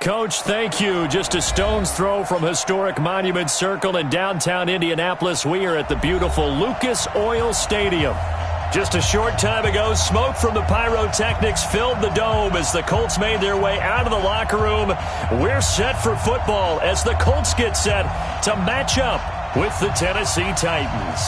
Coach, thank you. Just a stone's throw from historic Monument Circle in downtown Indianapolis. We are at the beautiful Lucas Oil Stadium. Just a short time ago, smoke from the pyrotechnics filled the dome as the Colts made their way out of the locker room. We're set for football as the Colts get set to match up with the Tennessee Titans.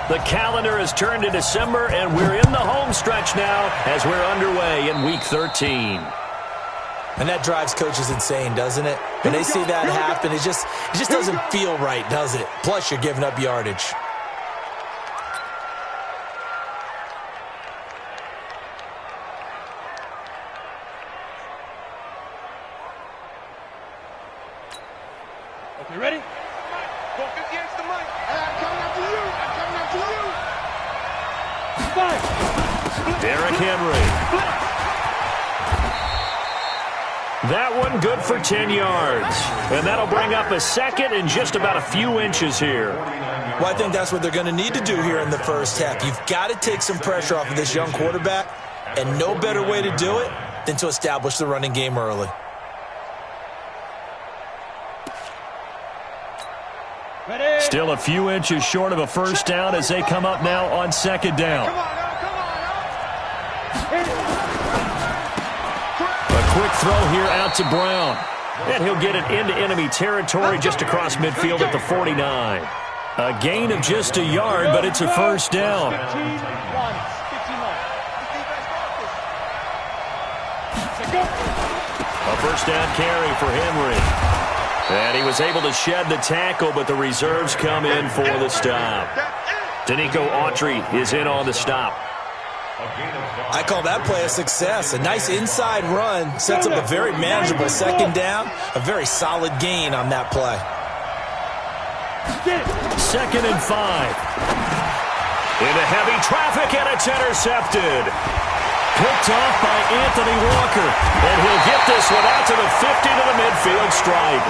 The calendar has turned to December, and we're in the home stretch now as we're underway in Week 13. And that drives coaches insane, doesn't it? When they see that happen, it just doesn't feel right, does it? Plus, you're giving up yardage. Okay, ready? Focus against the mic. I'm coming after you. I'm coming after you. Derrick Henry. That one good for 10 yards. And that'll bring up a second and just about a few inches here. Well, I think that's what they're going to need to do here in the first half. You've got to take some pressure off of this young quarterback, and no better way to do it than to establish the running game early. Still a few inches short of a first down as they come up now on second down. A quick throw here out to Brown. And he'll get it into enemy territory just across midfield at the 49. A gain of just a yard, but it's a first down. A first down carry for Henry. And he was able to shed the tackle, but the reserves come in for the stop. Danico Autry is in on the stop. I call that play a success. A nice inside run sets up a very manageable second down. A very solid gain on that play. 2nd and 5. Into heavy traffic, and it's intercepted. Picked off by Anthony Walker. And he'll get this one out to the 50 to the midfield stripe.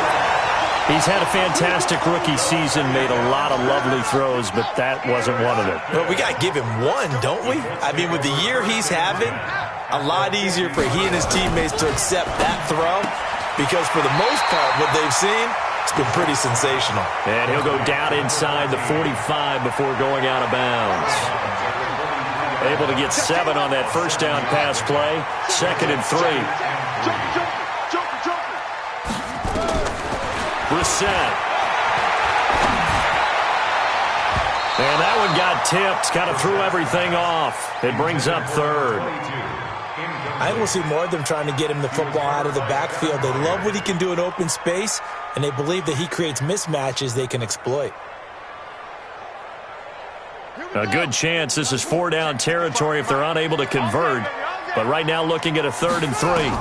He's had a fantastic rookie season, made a lot of lovely throws, but that wasn't one of them. Well, we got to give him one, don't we? I mean, with the year he's having, a lot easier for he and his teammates to accept that throw because for the most part, what they've seen, it's been pretty sensational. And he'll go down inside the 45 before going out of bounds. Able to get 7 on that first down pass play. 2nd and 3. Brissett. And that one got tipped. Kind of threw everything off. It brings up 3rd. I think we'll see more of them trying to get him the football out of the backfield. They love what he can do in open space, and they believe that he creates mismatches they can exploit. A good chance this is 4-down territory if they're unable to convert. But right now looking at a 3rd and 3.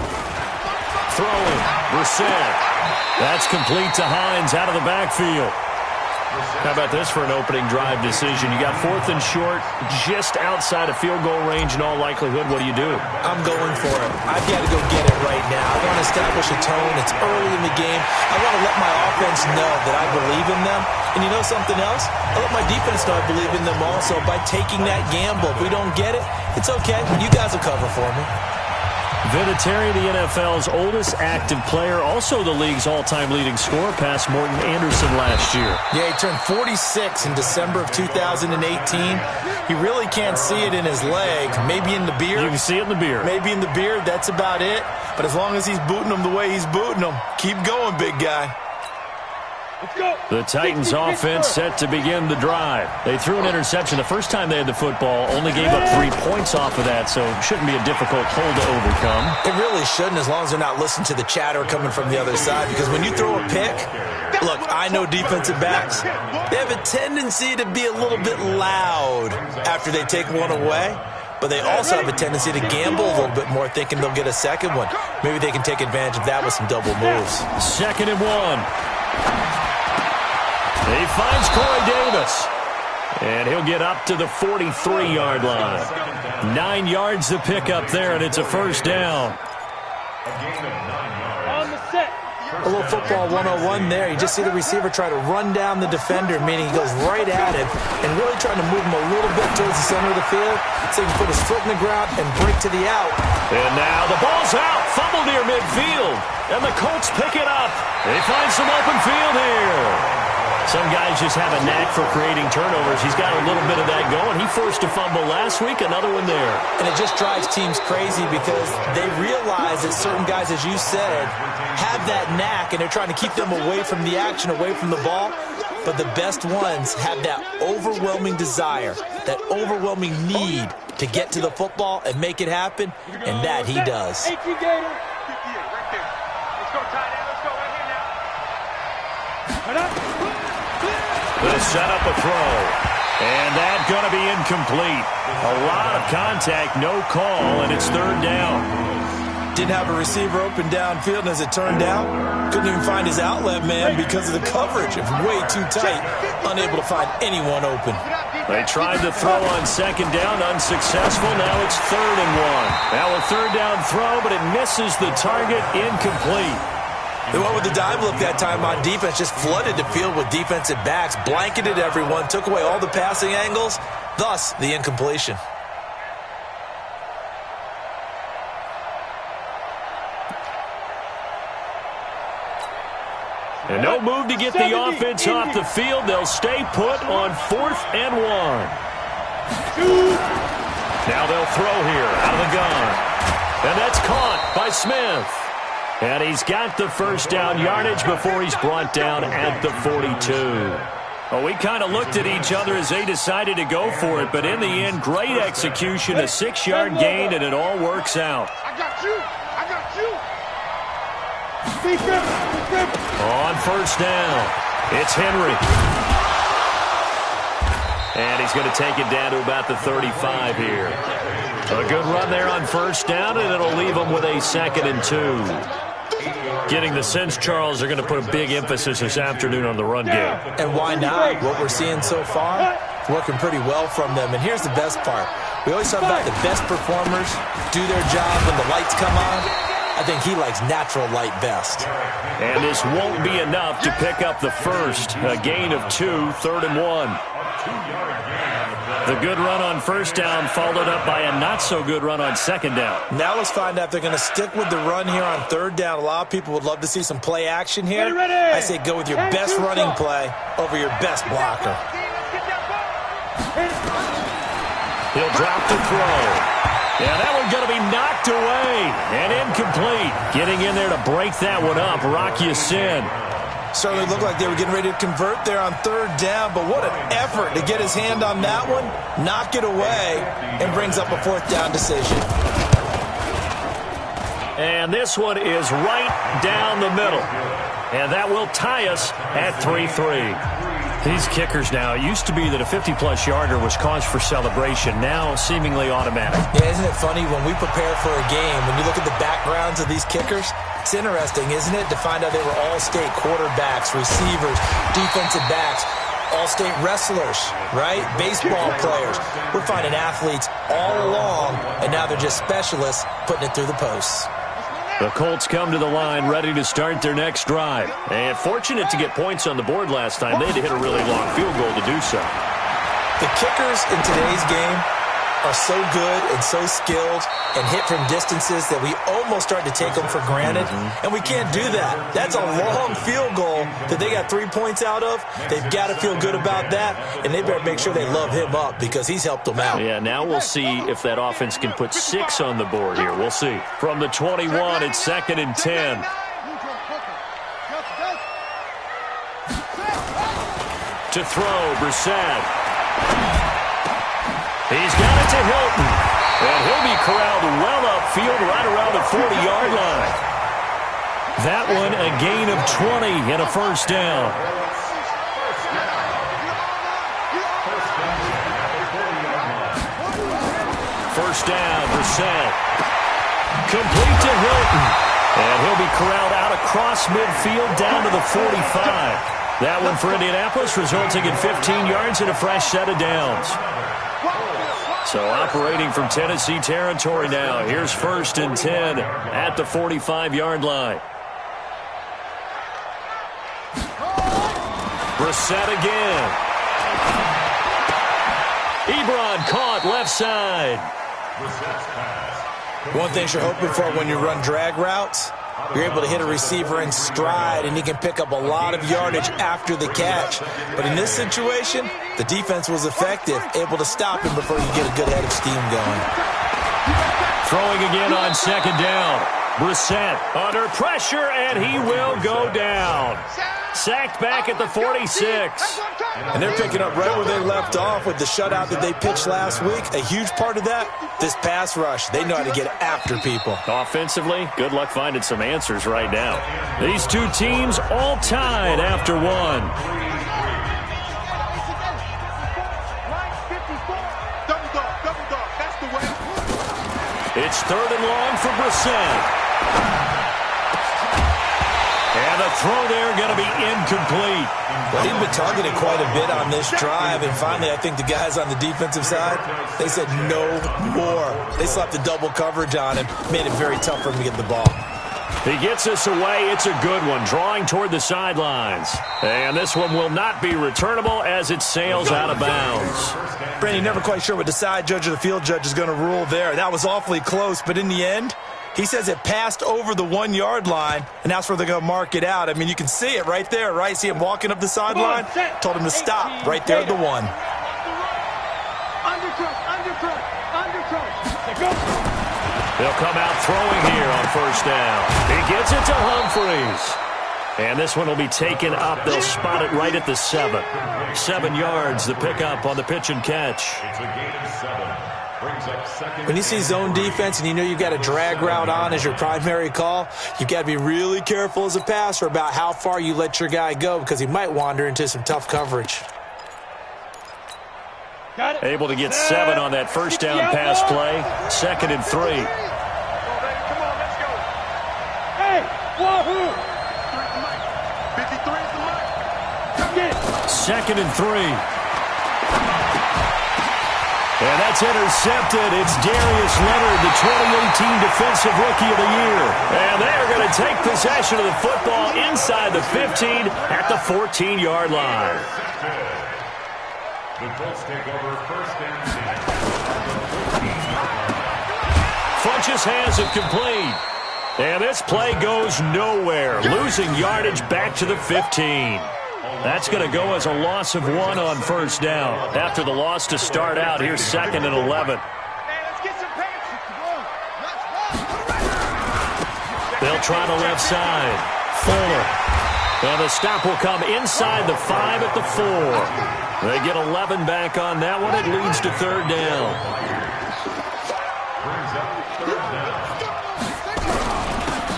Throwing. Brissett. That's complete to Hines out of the backfield. How about this for an opening drive decision? You got 4th and short, just outside of field goal range in all likelihood. What do you do? I'm going for it. I've got to go get it right now. I want to establish a tone. It's early in the game. I want to let my offense know that I believe in them. And you know something else? I let my defense know I believe in them also by taking that gamble. If we don't get it, it's okay. You guys will cover for me. Vinatieri, the NFL's oldest active player, also the league's all-time leading scorer, past Morton Anderson last year. Yeah, he turned 46 in December of 2018. He really can't see it in his leg. Maybe in the beard. You can see it in the beard. Maybe in the beard. That's about it. But as long as he's booting them the way he's booting them, keep going, big guy. The Titans offense set to begin the drive. They threw an interception the first time they had the football, only gave up 3 points off of that, so it shouldn't be a difficult hole to overcome. It really shouldn't, as long as they're not listening to the chatter coming from the other side, because when you throw a pick, look, I know defensive backs, they have a tendency to be a little bit loud after they take one away, but they also have a tendency to gamble a little bit more, thinking they'll get a second one. Maybe they can take advantage of that with some double moves. 2nd and 1. He finds Corey Davis. And he'll get up to the 43-yard line. 9 yards to pick up there, and it's a first down. A gain of 9 yards. A little football 101 there. You just see the receiver try to run down the defender, meaning he goes right at him and really trying to move him a little bit towards the center of the field so he can put his foot in the ground and break to the out. And now the ball's out. Fumble near midfield. And the Colts pick it up. They find some open field here. Some guys just have a knack for creating turnovers. He's got a little bit of that going. He forced a fumble last week, another one there. And it just drives teams crazy because they realize that certain guys, as you said, have that knack, and they're trying to keep them away from the action, away from the ball. But the best ones have that overwhelming desire, that overwhelming need to get to the football and make it happen, and that he does. They'll set up a throw. And that's going to be incomplete. A lot of contact, no call, and it's third down. Didn't have a receiver open downfield, and as it turned out, couldn't even find his outlet man because of the coverage. It was way too tight, unable to find anyone open. They tried to throw on second down, unsuccessful. Now it's 3rd and 1. Now a third down throw, but it misses the target, incomplete. They went with the dive look that time on defense, just flooded the field with defensive backs, blanketed everyone, took away all the passing angles, thus the incompletion. And no move to get the offense off the field. They'll stay put on 4th and 1. Now they'll throw here out of the gun. And that's caught by Smith. And he's got the first down yardage before he's brought down at the 42. Well, we kind of looked at each other as they decided to go for it, but in the end, great execution, a 6-yard gain, and it all works out. I got you. I got you. On first down, it's Henry. And he's going to take it down to about the 35 here. A good run there on first down, and it'll leave them with a 2nd and 2. Getting the sense, Charles, they're going to put a big emphasis this afternoon on the run game. And why not? What we're seeing so far, working pretty well from them. And here's the best part. We always talk about the best performers do their job when the lights come on. I think he likes natural light best. And this won't be enough to pick up the first. A gain of 2, 3rd and 1. The good run on first down followed up by a not-so-good run on second down. Now let's find out if they're going to stick with the run here on third down. A lot of people would love to see some play action here. I say go with your best running play over your best blocker. He'll drop the throw. Yeah, that one's going to be knocked away and incomplete. Getting in there to break that one up, Rocky Sin. Certainly looked like they were getting ready to convert there on third down, but what an effort to get his hand on that one, knock it away, and brings up a 4th down decision. And this one is right down the middle. And that will tie us at 3-3. These kickers now, it used to be that a 50-plus yarder was cause for celebration, now seemingly automatic. Yeah, isn't it funny when we prepare for a game, when you look at the backgrounds of these kickers, it's interesting, isn't it, to find out they were all-state quarterbacks, receivers, defensive backs, all-state wrestlers, right? Baseball players. We're finding athletes all along, and now they're just specialists putting it through the posts. The Colts come to the line ready to start their next drive. And fortunate to get points on the board last time. They had to hit a really long field goal to do so. The kickers in today's game are so good and so skilled and hit from distances that we almost start to take them for granted. And we can't do that. That's a long field goal that they got 3 points out of. They've got to feel good about that, and they better make sure they love him up because he's helped them out. Yeah, now we'll see if that offense can put 6 on the board here. We'll see. From the 21, it's 2nd and 10. To throw, Brissett. He's got it to Hilton. And he'll be corralled well upfield right around the 40-yard line. That one a gain of 20 and a first down. First down, Brissett. Complete to Hilton. And he'll be corralled out across midfield down to the 45. That one for Indianapolis resulting in 15 yards and a fresh set of downs. So operating from Tennessee territory now. Here's 1st and 10 at the 45-yard line. Brissett again. Ebron caught left side. One thing you're hoping for when you run drag routes, you're able to hit a receiver in stride, and he can pick up a lot of yardage after the catch. But in this situation, the defense was effective, able to stop him before you get a good head of steam going. Throwing again on second down. Brissett under pressure, and he will go down. Sacked back at the 46. And they're picking up right where they left off with the shutout that they pitched last week. A huge part of that, this pass rush. They know how to get after people. Offensively, good luck finding some answers right now. These two teams all tied after one. It's third and long for Brissett. And the throw there going to be incomplete. Well, he's been targeted quite a bit on this drive, and finally I think the guys on the defensive side, they said no more. They slapped the double coverage on him, made it very tough for him to get the ball. He gets us away. It's a good one, drawing toward the sidelines. And this one will not be returnable as it sails out of bounds. Brandon, never quite sure what the side judge or the field judge is going to rule there. That was awfully close, but in the end, he says it passed over the 1 yard line, and that's where they're going to mark it out. I mean, you can see it right there, right? See him walking up the sideline? Told him to stop right there at the 1. They'll come out throwing here on first down. He gets it to Humphreys. And this one will be taken up. They'll spot it right at the 7. 7 yards, the pickup on the pitch and catch. When you see zone defense and you know you've got a drag route on as your primary call, you've got to be really careful as a passer about how far you let your guy go because he might wander into some tough coverage. Able to get 7 on that first down pass play. 2nd and 3. Come on, let's go. Hey, wahoo! 53 is the mark. 2nd and 3. And that's intercepted. It's Darius Leonard, the 2018 Defensive Rookie of the Year. And they're going to take possession of the football inside the 15 at the 14-yard line. The Colts take over first and 10. Funchess has it complete. And this play goes nowhere. Losing yardage back to the 15. That's going to go as a loss of 1 on first down. After the loss to start out, here's 2nd and 11. They'll try the left side. Fuller. And the stop will come inside the 5 at the 4. They get 11 back on that one. It leads to third down.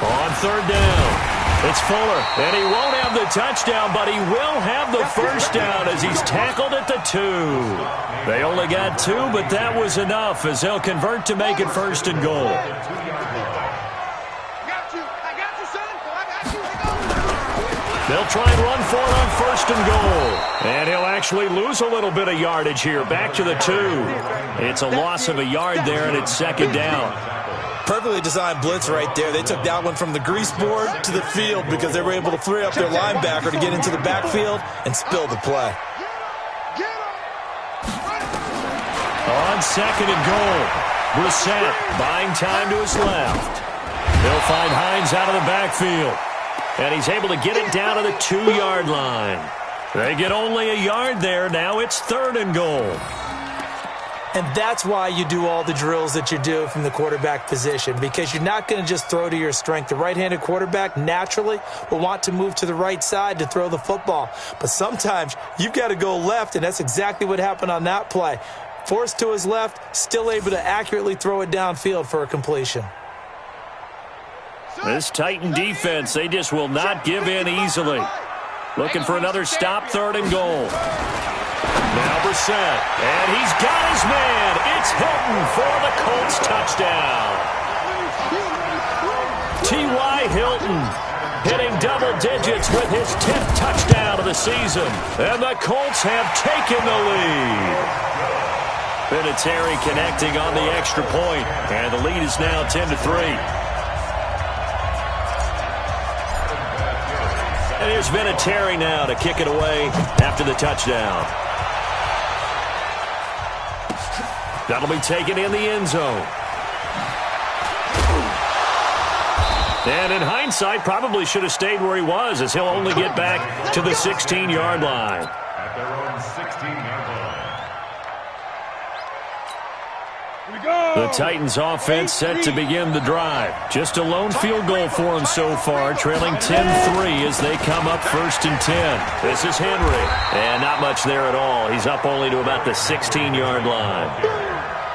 On third down. It's Fuller, and he won't have the touchdown, but he will have the first down as he's tackled at the 2. They only got 2, but that was enough as they'll convert to make it first and goal. They'll try and run for it on first and goal. And he'll actually lose a little bit of yardage here, back to the 2. It's a loss of a yard there, and it's 2nd down. Perfectly designed blitz right there. They took that one from the grease board to the field because they were able to free up their linebacker to get into the backfield and spill the play. On 2nd and goal, Brissett buying time to his left. They'll find Hines out of the backfield. And he's able to get it down to the 2-yard line. They get only a yard there. Now it's 3rd and goal. And that's why you do all the drills that you do from the quarterback position, because you're not going to just throw to your strength. The right-handed quarterback naturally will want to move to the right side to throw the football. But sometimes you've got to go left, and that's exactly what happened on that play. Forced to his left, still able to accurately throw it downfield for a completion. This Titan defense, they just will not give in easily. Looking for another stop, 3rd and goal. Now Brissett, and he's got his man. It's Hilton for the Colts touchdown. T.Y. Hilton hitting double digits with his 10th touchdown of the season. And the Colts have taken the lead. Vinatieri connecting on the extra point, and the lead is now 10-3. And here's Here's Vinatieri now to kick it away after the touchdown. That'll be taken in the end zone. And in hindsight, probably should have stayed where he was, as he'll only get back to the 16-yard line. At their own 16-yard line. The Titans offense set to begin the drive. Just a lone field goal for them so far, trailing 10-3 as they come up 1st and 10. This is Henry. And not much there at all. He's up only to about the 16-yard line.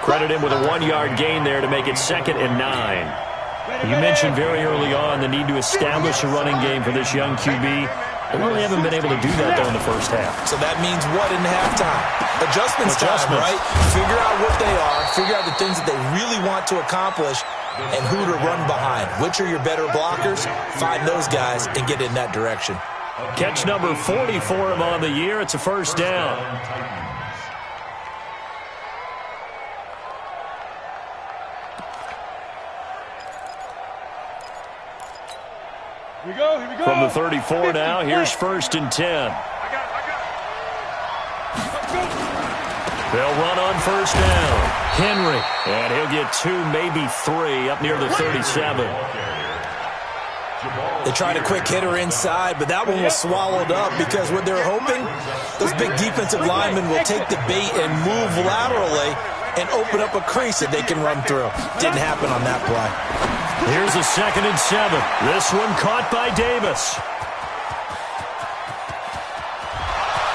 Credit him with a 1-yard gain there to make it 2nd and 9. You mentioned very early on the need to establish a running game for this young QB. They really haven't been able to do that, though, in the first half. So that means what in halftime? Adjustments time, right? Figure out what they are, figure out the things that they really want to accomplish, and who to run behind. Which are your better blockers? Find those guys and get in that direction. Catch number 40 for him on the year. It's a first down. Here we go. From the 34 now, here's 1st and 10. They'll run on 1st down. Henry. And he'll get 2, maybe 3, up near the 37. They tried a quick hitter inside, but that one was swallowed up because what they're hoping, those big defensive linemen will take the bait and move laterally and open up a crease that they can run through. Didn't happen on that play. Here's a 2nd and 7. This one caught by Davis.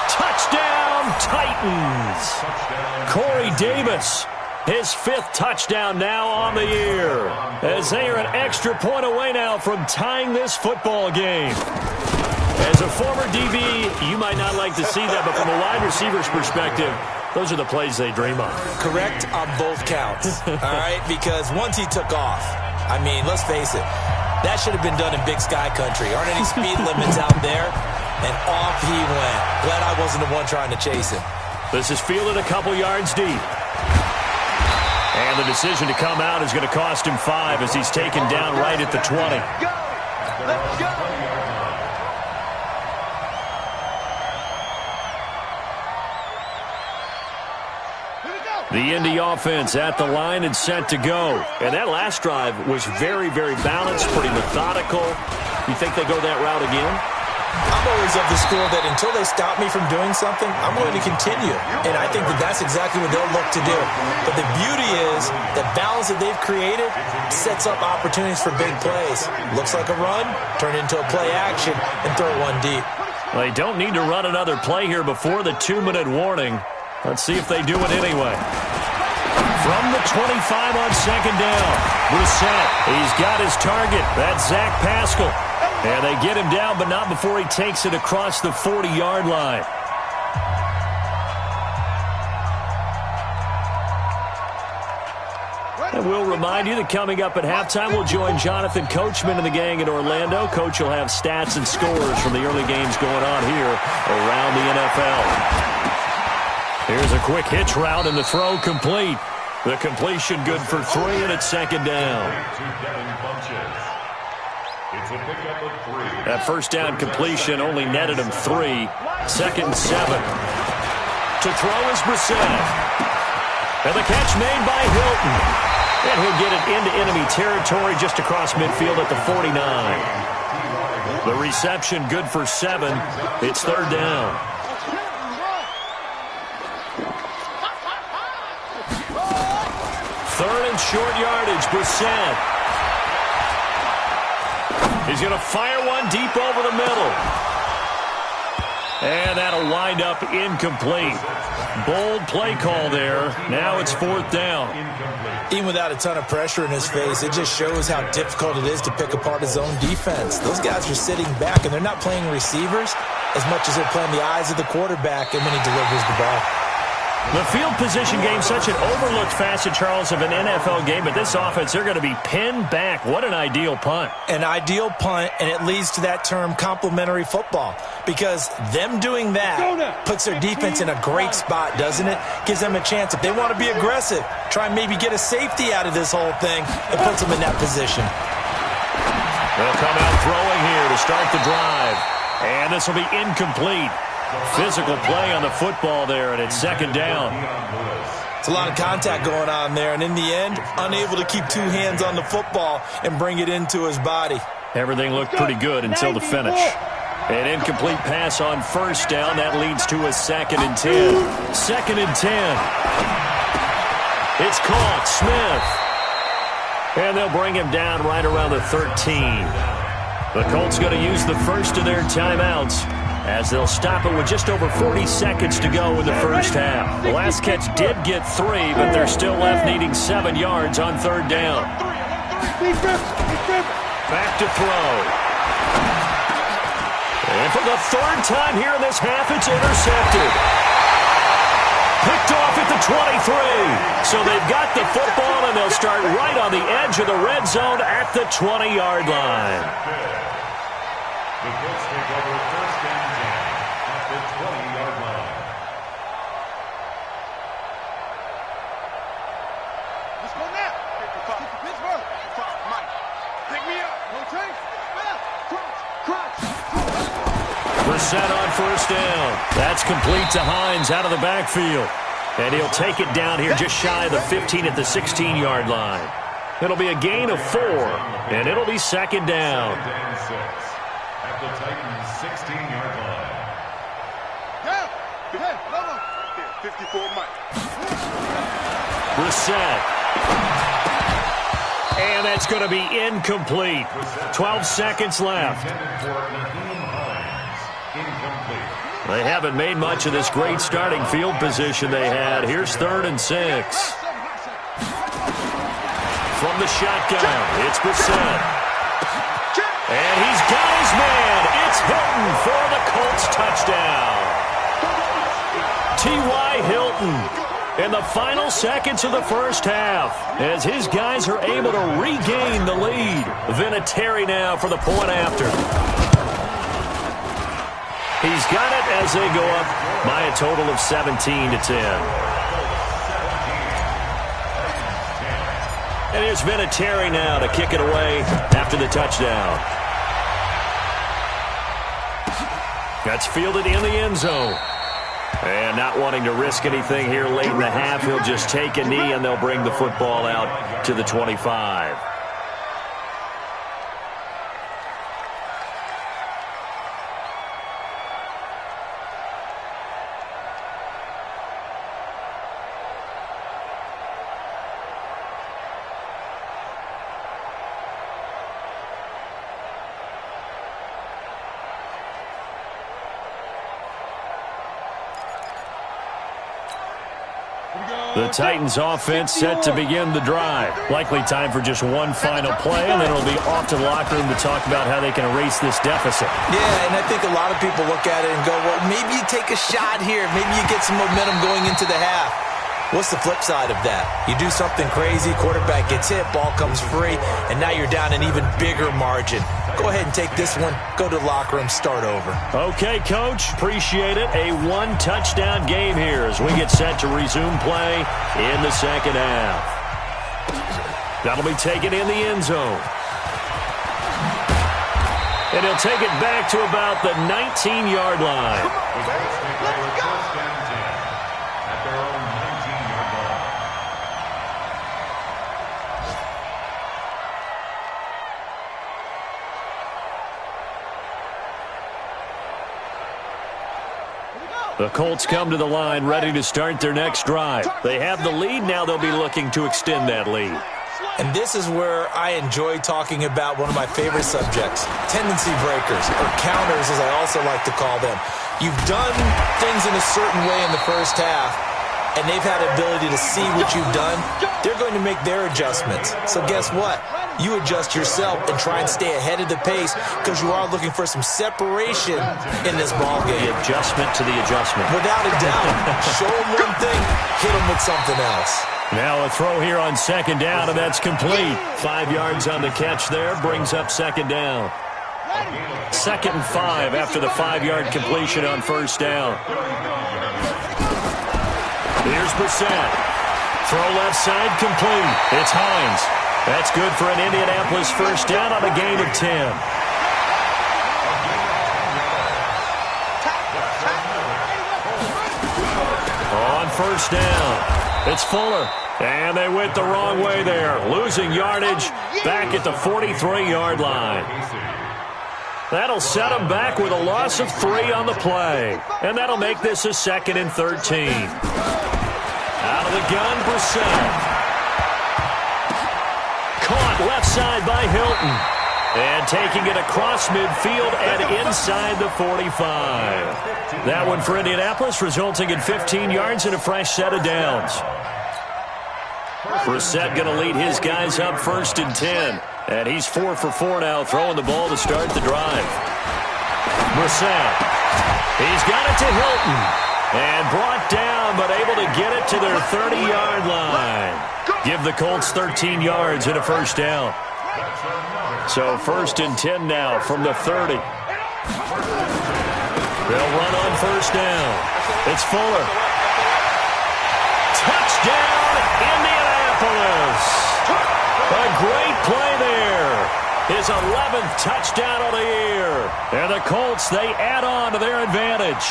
Touchdown, Titans. Corey Davis, his 5th touchdown now on the year, as they are an extra point away now from tying this football game. As a former DB, you might not like to see that, but from a wide receiver's perspective, those are the plays they dream of. Correct on both counts, all right? Because once he took off, I mean, let's face it, that should have been done in Big Sky country. Aren't any speed limits out there? And off he went. Glad I wasn't the one trying to chase him. This is fielded a couple yards deep. And the decision to come out is going to cost him 5 as he's taken down right at the 20. Let's go. The Indy offense at the line and set to go. And that last drive was very, very balanced, pretty methodical. You think they go that route again? I'm always of the school that until they stop me from doing something, I'm going to continue. And I think that that's exactly what they'll look to do. But the beauty is the balance that they've created sets up opportunities for big plays. Looks like a run, turn it into a play action, and throw one deep. They don't need to run another play here before the 2-minute warning. Let's see if they do it anyway. From the 25 on 2nd down, Brissett, he's got his target. That's Zach Pascal. And they get him down, but not before he takes it across the 40-yard line. And we'll remind you that coming up at halftime, we'll join Jonathan Coachman and the gang in Orlando. Coach will have stats and scores from the early games going on here around the NFL. Here's a quick hitch route and the throw complete. The completion good for 3, and it's 2nd down. That 1st down completion only netted him 3. 2nd and 7. To throw is Brissett. And the catch made by Hilton. And he'll get it into enemy territory just across midfield at the 49. The reception good for 7. It's 3rd down. 3rd and short yardage, Brissett. He's going to fire one deep over the middle. And that'll wind up incomplete. Bold play call there. Now it's 4th down. Even without a ton of pressure in his face, it just shows how difficult it is to pick apart his own defense. Those guys are sitting back, and they're not playing receivers as much as they're playing the eyes of the quarterback and when he delivers the ball. The field position game, such an overlooked facet, Charles, of an NFL game, but this offense, they're going to be pinned back. What an ideal punt. An ideal punt, and it leads to that term complementary football, because them doing that puts their defense in a great spot, doesn't it? Gives them a chance. If they want to be aggressive, try and maybe get a safety out of this whole thing, and puts them in that position. They'll come out throwing here to start the drive. And this will be incomplete. Physical play on the football there, and it's second down. It's a lot of contact going on there, and in the end, unable to keep two hands on the football and bring it into his body. Everything looked pretty good until the finish. An incomplete pass on first down. That leads to a 2nd and 10. 2nd and 10. It's caught. Smith. And they'll bring him down right around the 13. The Colts going to use the first of their timeouts as they'll stop it with just over 40 seconds to go in the first half. The last catch did get 3, but they're still left needing 7 yards on 3rd down. Back to throw. And for the 3rd time here in this half, it's intercepted. Picked off at the 23. So they've got the football, and they'll start right on the edge of the red zone at the 20-yard line. The Colts take over 1st and 10 at the 20-yard line. Let's go now. Pittsburgh. Mike, pick me up. No change. Crunch. Brissett on 1st down. That's complete to Hines out of the backfield. And he'll take it down here just shy of the 15 at the 16-yard line. It'll be a gain of 4, and it'll be 2nd down. 2nd and 6 at the Titans' 16-yard line. Down. Yeah, 54 Mike. Brissett. And that's going to be incomplete. 12 seconds left. They haven't made much of this great starting field position they had. Here's 3rd and 6. From the shotgun, it's Brissett. And he's got his man. It's Hilton for the Colts touchdown. T.Y. Hilton in the final seconds of the first half as his guys are able to regain the lead. Vinatieri now for the point after. He's got it as they go up by a total of 17-10. And here's Vinatieri now to kick it away after the touchdown. That's fielded in the end zone. And not wanting to risk anything here late in the half, he'll just take a knee and they'll bring the football out to the 25. The Titans offense set to begin the drive. Likely time for just one final play, and then it'll be off to the locker room to talk about how they can erase this deficit. Yeah, and I think a lot of people look at it and go, well, maybe you take a shot here. Maybe you get some momentum going into the half. What's the flip side of that? You do something crazy, quarterback gets hit, ball comes free, and now you're down an even bigger margin. Go ahead and take this one, go to the locker room, start over. Okay, Coach, appreciate it. A one-touchdown game here as we get set to resume play in the second half. That'll be taken in the end zone. And he'll take it back to about the 19-yard line. Let's go. At their own 19-yard line. The Colts come to the line ready to start their next drive. They have the lead. Now they'll be looking to extend that lead. And this is where I enjoy talking about one of my favorite subjects, tendency breakers, or counters as I also like to call them. You've done things in a certain way in the first half, and they've had the ability to see what you've done. They're going to make their adjustments. So guess what? You adjust yourself and try and stay ahead of the pace because you are looking for some separation in this ball game. The adjustment to the adjustment. Without a doubt. Show them one thing, hit them with something else. Now a throw here on second down, and that's complete. 5 yards on the catch there, brings up second down. 2nd and 5 after the 5-yard completion on first down. Here's Brissett. Throw left side, complete. It's Hines. That's good for an Indianapolis first down on a gain of 10. On first down, it's Fuller. And they went the wrong way there, losing yardage back at the 43-yard line. That'll set them back with a loss of 3 on the play. And that'll make this a 2nd and 13. Out of the gun, Brissett. Caught left side by Hilton. And taking it across midfield and inside the 45. That one for Indianapolis, resulting in 15 yards and a fresh set of downs. Brissett going to lead his guys up 1st and 10. And he's 4 for 4 now, throwing the ball to start the drive. Brissett. He's got it to Hilton. And brought down, but able to get it to their 30-yard line. Give the Colts 13 yards and a first down. So 1st and 10 now from the 30. They'll run on first down. It's Fuller. Touchdown, Indianapolis. A great play there. His 11th touchdown of the year. And the Colts, they add on to their advantage.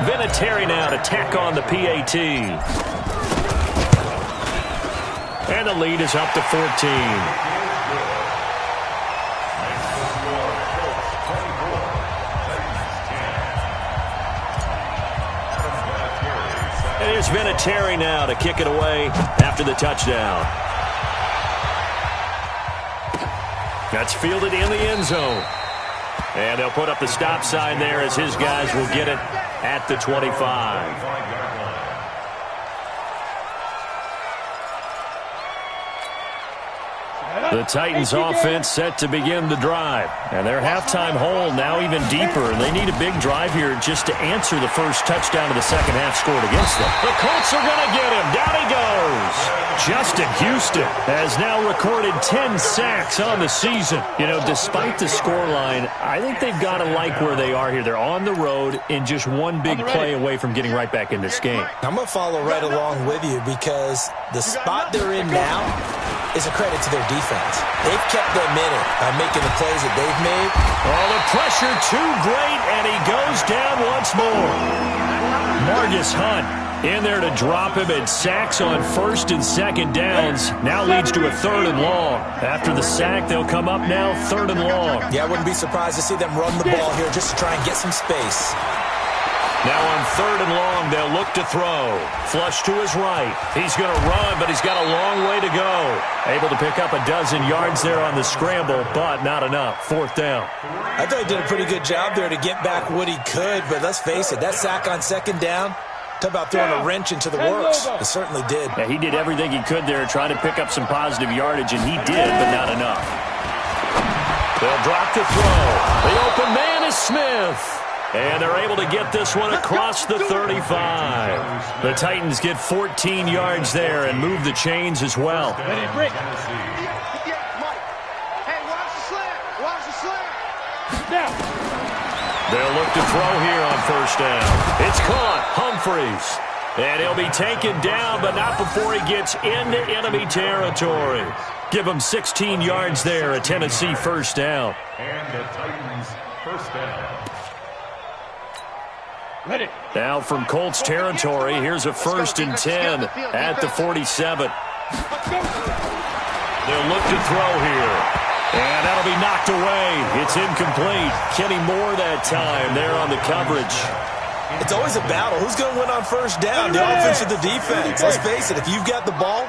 Vinatieri now to tack on the PAT. And the lead is up to 14. And here's Vinatieri now to kick it away after the touchdown. That's fielded in the end zone. And they'll put up the stop sign there as his guys will get it at the 25. The Titans offense set to begin the drive. And their halftime hole now even deeper. And they need a big drive here just to answer the first touchdown of the second half scored against them. The Colts are going to get him. Down he goes. Justin Houston has now recorded 10 sacks on the season. You know, despite the scoreline, I think they've got to like where they are here. They're on the road and just one big play away from getting right back in this game. I'm going to follow right along with you because the spot they're in now is a credit to their defense. They've kept them in it by making the plays that they've made. Oh, the pressure too great, and he goes down once more. Margus Hunt in there to drop him, and sacks on 1st and 2nd downs now leads to a 3rd and long. After the sack, they'll come up now 3rd and long. Yeah, I wouldn't be surprised to see them run the ball here just to try and get some space. Now on 3rd and long, they'll look to throw. Flush to his right. He's going to run, but he's got a long way to go. Able to pick up a dozen yards there on the scramble, but not enough. 4th down. I thought he did a pretty good job there to get back what he could, but let's face it, that sack on 2nd down, talk about throwing a wrench into the works. It certainly did. Yeah, he did everything he could there, trying to pick up some positive yardage, and he did, but not enough. They'll drop the throw. The open man is Smith. And they're able to get this one across the 35. The Titans get 14 yards there and move the chains as well. Hey, watch the slant. Watch the slant. Now. They'll look to throw here on 1st down. It's caught. Humphreys. And he'll be taken down, but not before he gets into enemy territory. Give him 16 yards there, a Tennessee 1st down. And the Titans 1st down. Now from Colts territory, here's a 1st and 10 at the 47. They'll look to throw here. And that'll be knocked away. It's incomplete. Kenny Moore that time there on the coverage. It's always a battle. Who's going to win on 1st down, the offense or the defense? Let's face it, if you've got the ball,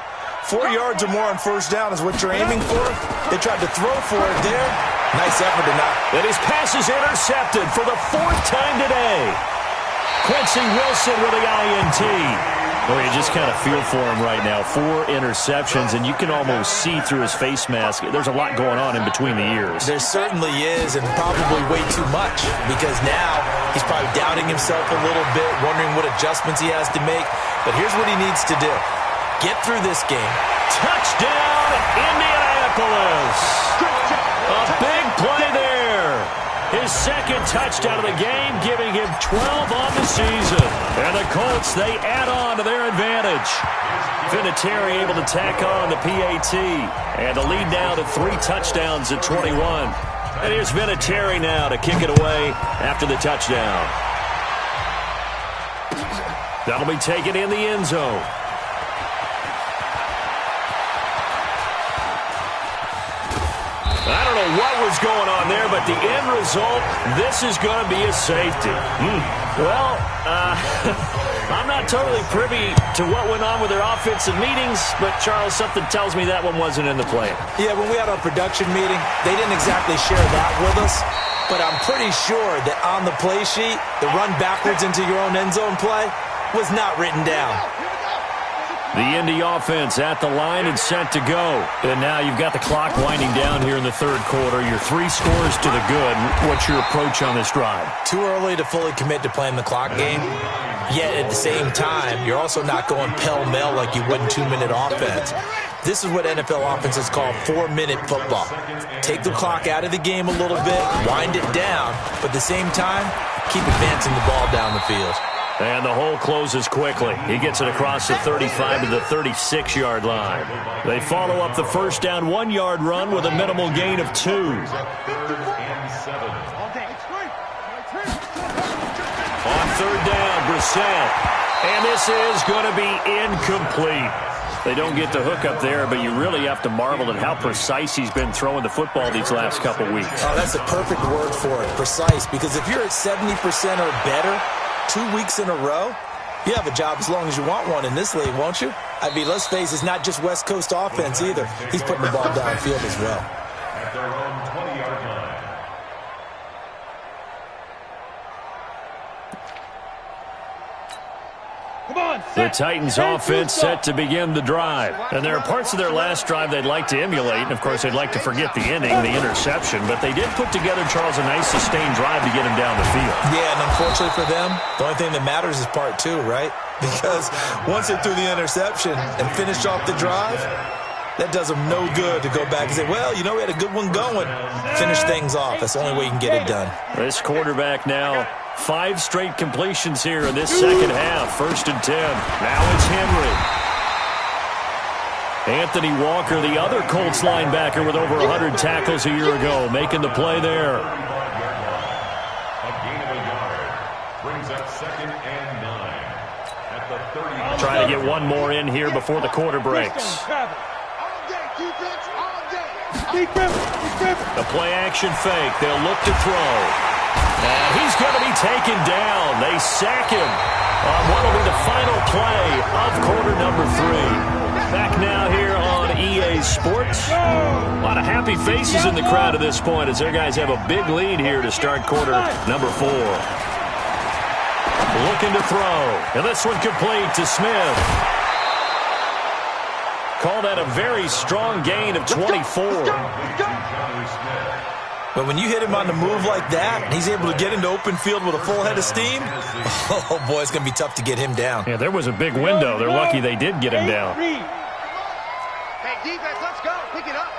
4 yards or more on 1st down is what you're aiming for. They tried to throw for it there. Nice effort to not. And his pass is intercepted for the 4th time today. Quincy Wilson with the INT. Well, you just kind of feel for him right now. 4 interceptions, and you can almost see through his face mask. There's a lot going on in between the ears. There certainly is, and probably way too much, because now he's probably doubting himself a little bit, wondering what adjustments he has to make. But here's what he needs to do. Get through this game. Touchdown, Indianapolis. A big play there. His second touchdown of the game, giving him 12 on the season. And the Colts, they add on to their advantage. Vinatieri able to tack on the PAT. And the lead now to 3 touchdowns at 21. And here's Vinatieri now to kick it away after the touchdown. That'll be taken in the end zone. I don't know what was going on there, but the end result, this is going to be a safety. Well, I'm not totally privy to what went on with their offensive meetings, but, Charles, something tells me that one wasn't in the plan. Yeah, when we had our production meeting, they didn't exactly share that with us, but I'm pretty sure that on the play sheet, the run backwards into your own end zone play was not written down. The Indy offense at the line and set to go. And now you've got the clock winding down here in the third quarter. Your 3 scores to the good. What's your approach on this drive? Too early to fully commit to playing the clock game. Yet at the same time, you're also not going pell-mell like you would in 2-minute offense. This is what NFL offenses call 4-minute football. Take the clock out of the game a little bit, wind it down, but at the same time, keep advancing the ball down the field. And the hole closes quickly. He gets it across the 35 to the 36-yard line. They follow up the first down 1-yard run with a minimal gain of 2. On third down, Brissett. And this is going to be incomplete. They don't get the hook up there, but you really have to marvel at how precise he's been throwing the football these last couple weeks. Oh, that's a perfect word for it, precise, because if you're at 70% or better 2 weeks in a row, you have a job as long as you want one in this league, won't you? I mean, let's face it, it's not just West Coast offense either. He's putting the ball downfield as well. At their own 20-yard line. The Titans offense set to begin the drive. And there are parts of their last drive they'd like to emulate. And, of course, they'd like to forget the ending, the interception. But they did put together, Charles, a nice sustained drive to get him down the field. Yeah, and unfortunately for them, the only thing that matters is part 2, right? Because once they threw the interception and finished off the drive, that does them no good to go back and say, well, you know, we had a good one going. Finish things off. That's the only way you can get it done. This quarterback now 5 straight completions here in this second half. 1st and 10. Now it's Henry. Anthony Walker, the other Colts linebacker with over 100 tackles a year ago, making the play there. A gain of a yard. Brings up 2nd and 9. At the 30. Trying to get one more in here before the quarter breaks. The play-action fake. They'll look to throw. And he's going to be taken down. They sack him on what will be the final play of quarter number 3. Back now here on EA Sports. A lot of happy faces in the crowd at this point as their guys have a big lead here to start quarter number 4. Looking to throw. And this one complete to Smith. Call that a very strong gain of 24. But when you hit him on the move like that, and he's able to get into open field with a full head of steam, oh, boy, it's going to be tough to get him down. Yeah, there was a big window. They're lucky they did get him down. Hey, defense, let's go. Pick it up.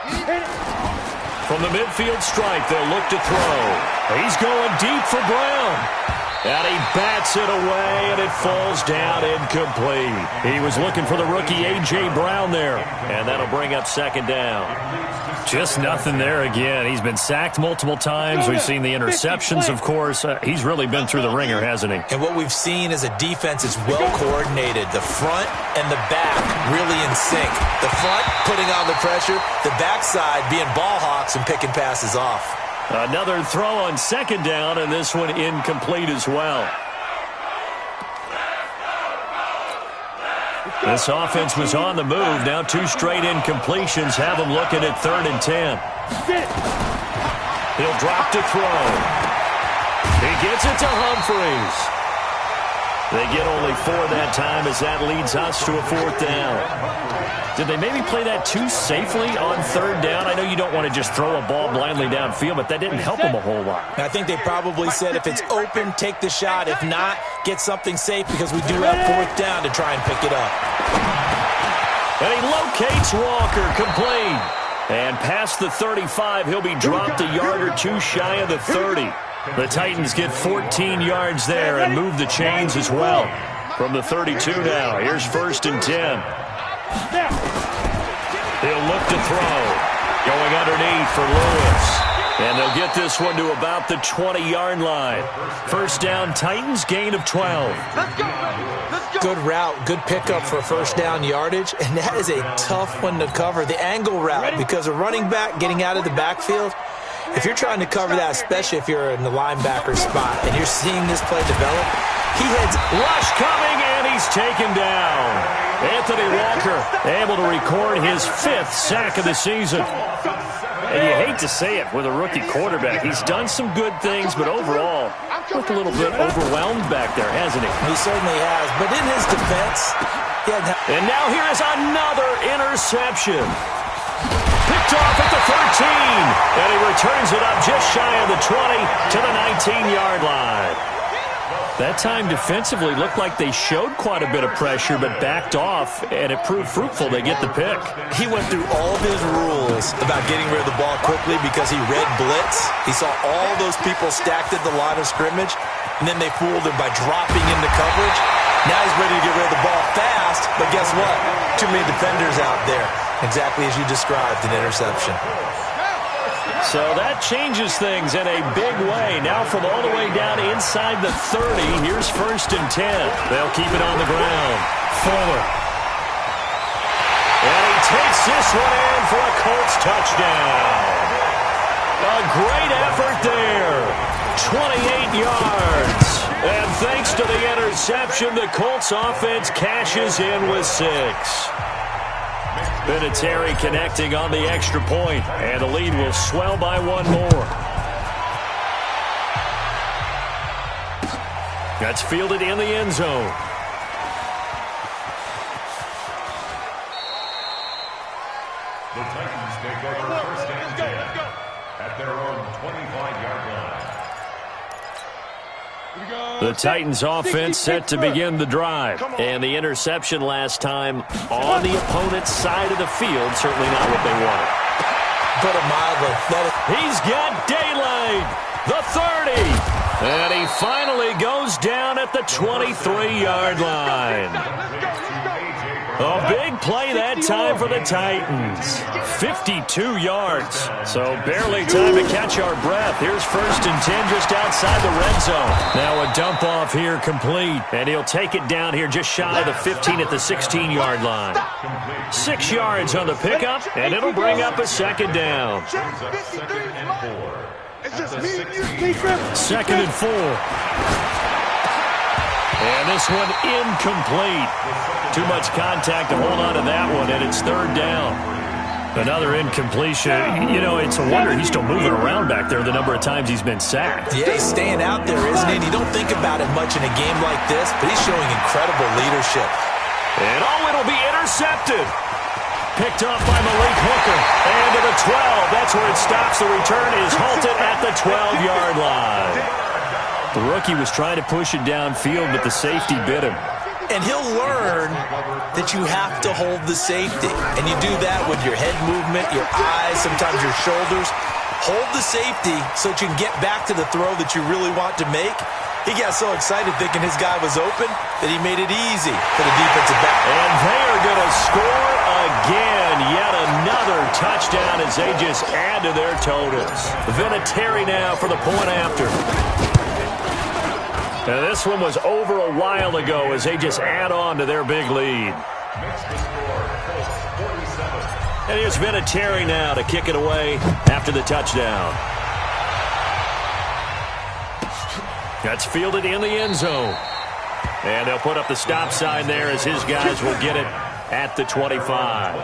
From the midfield stripe, they'll look to throw. He's going deep for Brown. And he bats it away, and it falls down incomplete. He was looking for the rookie A.J. Brown there, and that'll bring up 2nd down. Just nothing there again. He's been sacked multiple times. We've seen the interceptions, of course. He's really been through the ringer, hasn't he? And what we've seen is a defense is well coordinated. The front and the back really in sync. The front putting on the pressure, the backside being ball hawks and picking passes off. Another throw on 2nd down, and this one incomplete as well. This offense was on the move. Now 2 straight incompletions have them looking at 3rd and 10. He'll drop to throw. He gets it to Humphries. They get only 4 that time as that leads us to a 4th down. Did they maybe play that too safely on 3rd down? I know you don't want to just throw a ball blindly downfield, but that didn't help them a whole lot. I think they probably said if it's open, take the shot. If not, get something safe because we do have 4th down to try and pick it up. And he locates Walker, complete. And past the 35, he'll be dropped a yard or two shy of the 30. The Titans get 14 yards there and move the chains as well. From the 32 now, here's 1st and 10. He'll look to throw. Going underneath for Lewis. And they'll get this one to about the 20-yard line. First down, Titans, gain of 12. Good route, good pickup for first down yardage, and that is a tough one to cover. The angle route, because a running back getting out of the backfield, if you're trying to cover that, especially if you're in the linebacker spot and you're seeing this play develop, he heads rush coming, and he's taken down. Anthony Walker able to record his 5th sack of the season. And you hate to say it with a rookie quarterback. He's done some good things, but overall, looked a little bit overwhelmed back there, hasn't he? He certainly has. But in his defense, and now here is another interception. Picked off at the 13, and he returns it up just shy of the 20 to the 19-yard line. That time defensively looked like they showed quite a bit of pressure, but backed off, and it proved fruitful. They get the pick. He went through all of his rules about getting rid of the ball quickly because he read blitz. He saw all those people stacked at the line of scrimmage, and then they fooled him by dropping into coverage. Now he's ready to get rid of the ball fast, but guess what? Too many defenders out there. Exactly as you described, an interception. So that changes things in a big way. Now from all the way down inside the 30, here's 1st and 10. They'll keep it on the ground. Fuller. And he takes this one in for a Colts touchdown. A great effort there. 28 yards. And thanks to the interception, the Colts offense cashes in with 6. Vinatieri connecting on the extra point, and the lead will swell by 1 more. That's fielded in the end zone. The Titans take over 1st and 10 at their own 25-yard line. The Titans offense set to begin the drive. And the interception last time on the opponent's side of the field, certainly not what they wanted. Put it mildly. He's got daylight. The 30. And he finally goes down at the 23-yard line. A big play that time for the Titans. 52 yards. So barely time to catch our breath. Here's 1st and 10 just outside the red zone. Now a dump off here complete. And he'll take it down here just shy of the 15 at the 16-yard line. 6 yards on the pickup, and it'll bring up a 2nd down. 2nd and 4. And this one incomplete. Too much contact to hold on to that one, and it's 3rd down. Another incompletion. You know, it's a wonder he's still moving around back there the number of times he's been sacked. Yeah, he's staying out there, isn't he? You don't think about it much in a game like this, but he's showing incredible leadership. And it'll be intercepted. Picked off by Malik Hooker. And to the 12. That's where it stops. The return is halted at the 12-yard line. The rookie was trying to push it downfield, but the safety bit him. And he'll learn that you have to hold the safety. And you do that with your head movement, your eyes, sometimes your shoulders. Hold the safety so that you can get back to the throw that you really want to make. He got so excited thinking his guy was open that he made it easy for the defensive back. And they are going to score again. Yet another touchdown as they just add to their totals. Vinatieri now for the point after. Now this one was over a while ago as they just add on to their big lead. And here's Vinatieri now to kick it away after the touchdown. That's fielded in the end zone. And they'll put up the stop sign there as his guys will get it at the 25.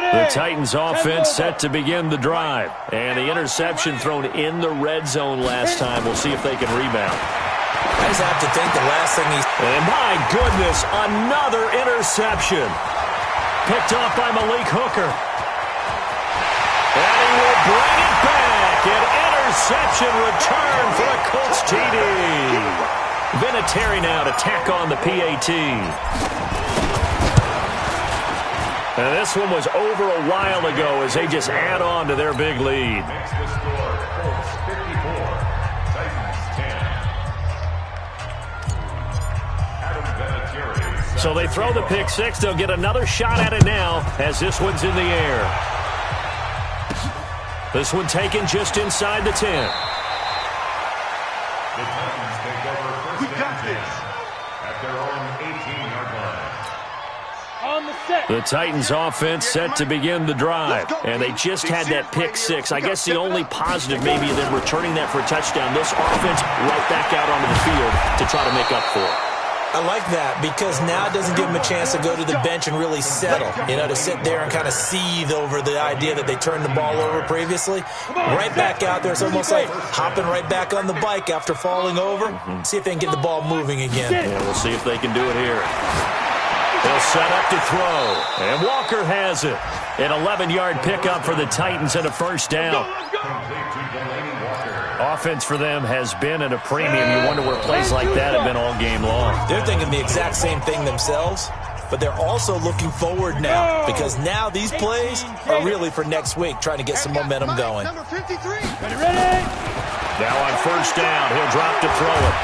The Titans offense set to begin the drive. And the interception thrown in the red zone last time. We'll see if they can rebound. I just have to think the last thing he's... And my goodness, another interception. Picked off by Malik Hooker. And he will bring it back. An interception return for a Colts TD. Vinatieri now to tack on the PAT. And this one was over a while ago as they just add on to their big lead. Makes the score Colts 54, Titans 10. Adam Vinatieri. So they throw the pick six. They'll get another shot at it now as this one's in the air. This one taken just inside the 10. The Titans take over first and 10 at their own 18-yard line. On the set. The Titans offense set to begin the drive, and they just had that pick six. I guess the only positive maybe them returning that for a touchdown. This offense right back out onto the field to try to make up for it. I like that because now it doesn't give them a chance to go to the bench and really settle, to sit there and kind of seethe over the idea that they turned the ball over previously. Right back out there. It's almost like hopping right back on the bike after falling over. See if they can get the ball moving again. Yeah, we'll see if they can do it here. They'll set up to throw, and Walker has it. An 11-yard pickup for the Titans and a first down. Offense for them has been at a premium. You wonder where plays like that have been all game long. They're thinking the exact same thing themselves, but they're also looking forward now because now these plays are really for next week, trying to get some momentum going. Number 53. Ready? Now on first down, he'll drop to throw it.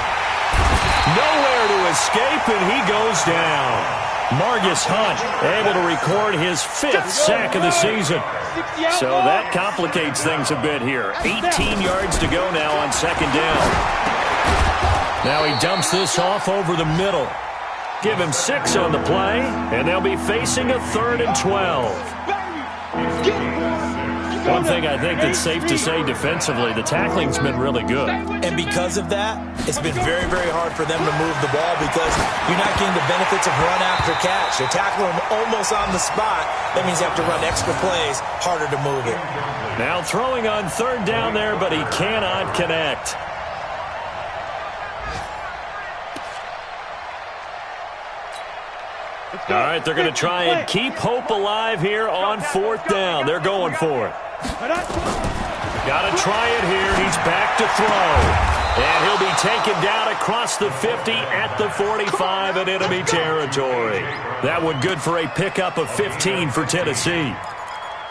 Nowhere to escape, and he goes down. Margus Hunt able to record his 5th sack of the season. So that complicates things a bit here. 18 yards to go now on second down. Now he dumps this off over the middle. Give him 6 on the play, and they'll be facing a 3rd and 12. One thing I think that's safe to say defensively, the tackling's been really good. And because of that, it's been very, very hard for them to move the ball because you're not getting the benefits of run after catch. They're tackling them almost on the spot. That means you have to run extra plays, harder to move it. Now throwing on 3rd down there, but he cannot connect. All right, they're going to try and keep hope alive here on 4th down. They're going for it. Got to try it here. He's back to throw. And he'll be taken down across the 50 at the 45 in enemy territory. That one good for a pickup of 15 for Tennessee.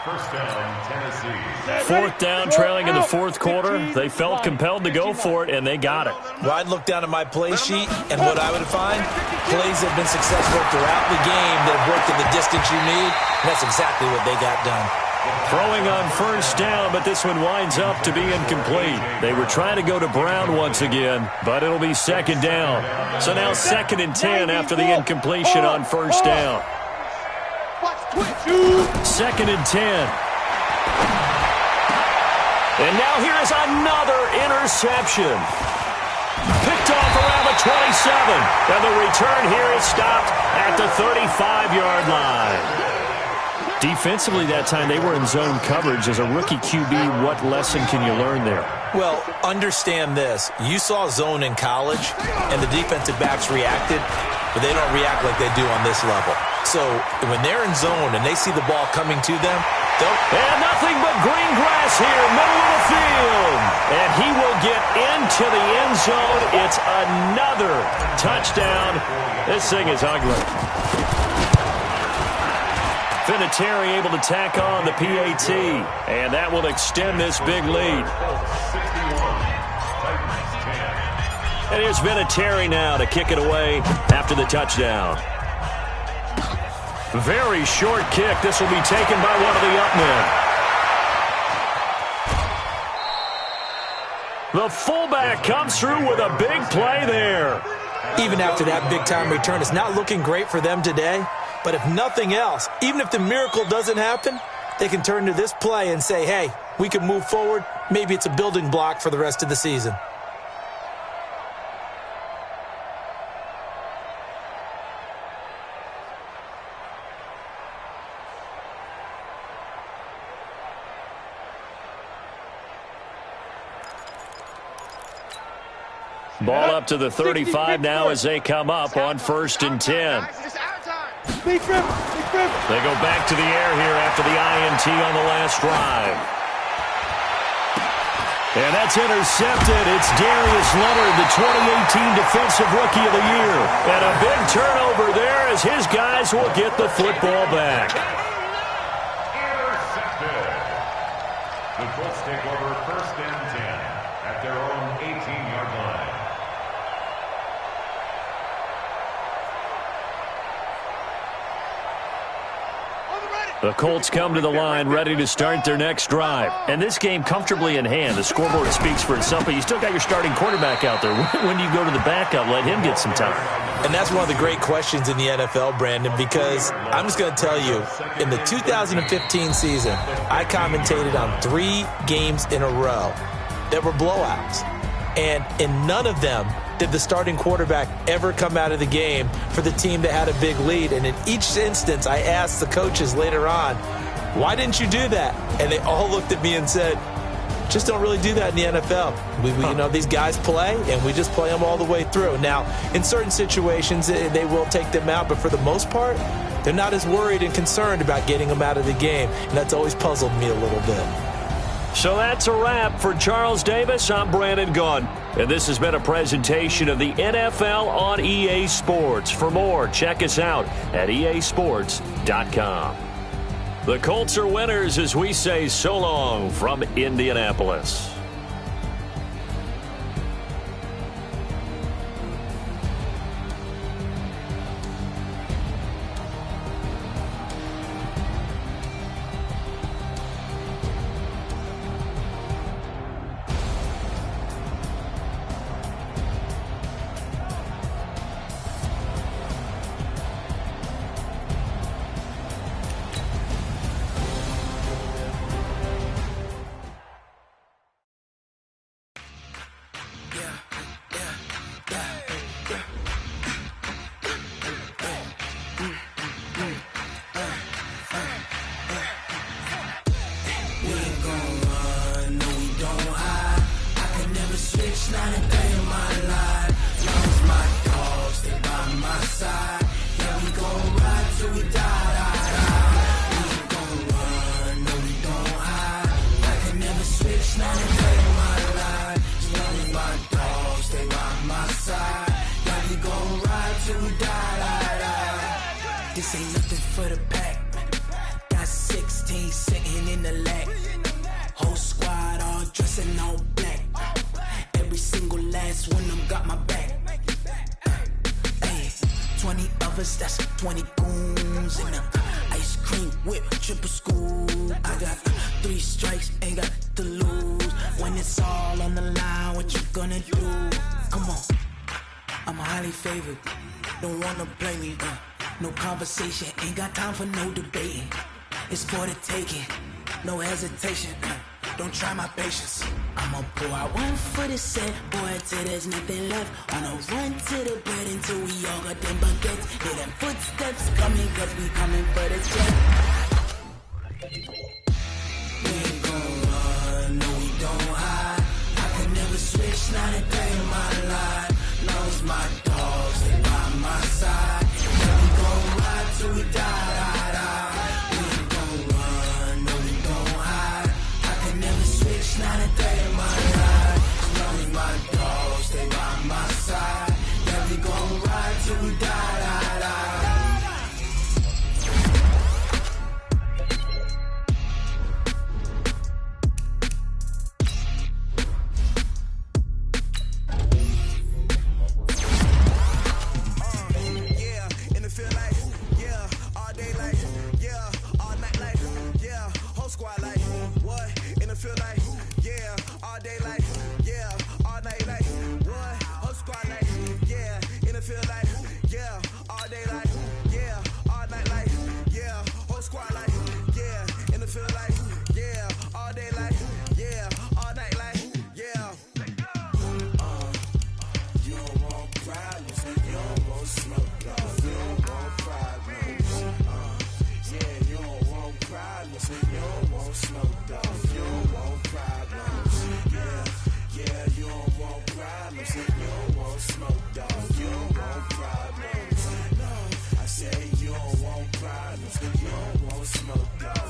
First down, Tennessee. 4th down, trailing in the 4th quarter. They felt compelled to go for it, and they got it. Well, I'd look down at my play sheet, and what I would find, plays have been successful throughout the game that have worked in the distance you need, and that's exactly what they got done. Throwing on first down, but this one winds up to be incomplete. They were trying to go to Brown once again, but it'll be 2nd down. So now 2nd and 10 after the incompletion on first down. 2nd and 10. And now here is another interception. Picked off around the 27. And the return here is stopped at the 35-yard line. Defensively that time, they were in zone coverage. As a rookie QB, what lesson can you learn there? Well, understand this. You saw zone in college, and the defensive backs reacted, but they don't react like they do on this level. So when they're in zone and they see the ball coming to them, and nothing but green grass here, middle of the field. And he will get into the end zone. It's another touchdown. This thing is ugly. Vinatieri able to tack on the PAT, and that will extend this big lead. And here's Vinatieri now to kick it away after the touchdown. Very short kick. This will be taken by one of the up men. The fullback comes through with a big play there. Even after that big-time return, it's not looking great for them today. But if nothing else, even if the miracle doesn't happen, they can turn to this play and say, hey, we can move forward. Maybe it's a building block for the rest of the season. Ball up to the 35 now as they come up on 1st and 10. They go back to the air here after the INT on the last drive. And that's intercepted. It's Darius Leonard, the 2018 Defensive Rookie of the Year. And a big turnover there as his guys will get the football back. Intercepted. The Colts take over 1st and 10 at their own 18-yard line. The Colts come to the line ready to start their next drive. And this game comfortably in hand. The scoreboard speaks for itself, but you still got your starting quarterback out there. When do you go to the backup? Let him get some time. And that's one of the great questions in the NFL, Brandon, because I'm just going to tell you, in the 2015 season, I commentated on 3 games in a row that were blowouts. And in none of them did the starting quarterback ever come out of the game for the team that had a big lead. And in each instance, I asked the coaches later on, why didn't you do that? And they all looked at me and said, just don't really do that in the NFL. These guys play, and we just play them all the way through. Now, in certain situations, they will take them out, but for the most part, they're not as worried and concerned about getting them out of the game. And that's always puzzled me a little bit. So that's a wrap for Charles Davis. I'm Brandon Gunn. And this has been a presentation of the NFL on EA Sports. For more, check us out at easports.com. The Colts are winners as we say so long from Indianapolis. This ain't nothing for the pack. Got 16 sitting in the lap. Whole squad all dressing all black. Every single last one of them got my back. Hey, 20 of us, that's 20 goons in a ice cream whip, triple school. I got 3 strikes, ain't got to lose. When it's all on the line, what you gonna do? Come on, I'm highly favored. Don't wanna blame me, no conversation, ain't got time for no debating. It's for the taking, no hesitation. Don't try my patience. I'ma pour out one for the set, boy, till there's nothing left. On a run to the bed until we all got them buckets. Hear them footsteps coming, cause we coming for the check. We ain't gon' run, no we don't hide. I can never switch, not a day in my life. Long as my dogs, they by my side. Yeah, we gon' ride till we die. Not a day in my life. As long as my dogs stay by my side. Yeah, we gon' ride till we die. Yeah, in the field like, yeah, all day like, yeah, all night like, yeah, whole squad like, what? In the field like, yeah, all day like, yeah, all night like, what? Whole squad like, yeah, in the field like, yeah, all day like, yeah, all night like, yeah, whole squad like, yeah, in the field like, yeah, all day like, yeah, all night like, yeah. You don't want problems, you don't want smoke, you don't want problems. Yeah, you don't want problems, you don't want smoke, you don't want problems. Yeah, you don't want problems, you don't want smoke, dog. You don't want problems. No, I say you don't want problems, you don't want smoke, dog.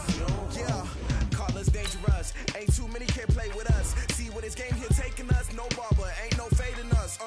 Yeah, call us dangerous. Ain't too many can play with us. See what it's this game here taking us, no barber, ain't no fading us.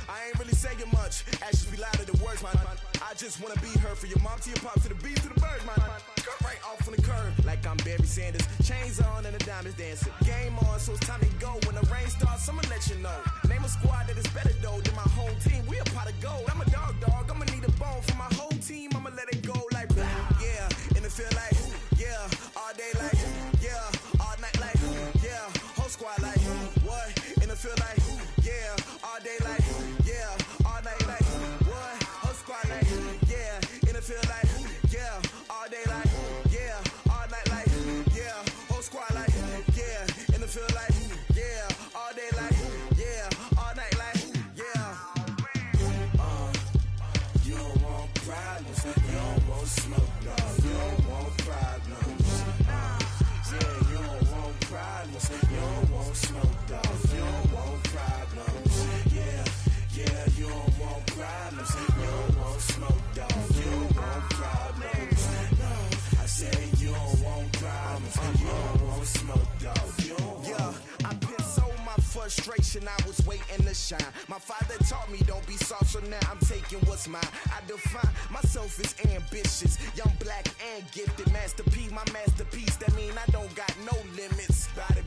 I ain't really saying much. Actions be louder than words, man. I just wanna be heard for your mom to your pop to the beat to the bird, man. Skirt right off on the curb, like I'm Barry Sanders. Chains on and the diamonds dancing. Game on, so it's time to go. When the rain starts, I'ma let you know. Name a squad that is better though than my whole team. We a pot of gold. I'm a dog. I'ma need a bone for my whole team. I'ma let it go like yeah, and it feel like yeah, all day like yeah, all night like yeah, whole squad like what? And it feel like yeah, all day like yeah, all night like what? Whole squad like yeah, and it feel like yeah, all day like yeah, all night like yeah, whole squad like yeah, and it feel like yeah, all day like yeah, all night like yeah. You don't want problems, you don't want smoke, dog. You don't want problems. Yeah, you don't want problems, you don't want smoke, dog. You don't want problems. Yeah, you don't want problems, you don't want smoke, dog. You don't want problems. No, I said you don't want problems, you don't want smoke, dog. You don't want. I've been so my frustration, I was waiting to shine. My father taught me don't be soft, so now I'm taking what's mine. I define myself as ambitious, young, black, and gifted. Master P, my masterpiece, that mean I don't got no limits. Body,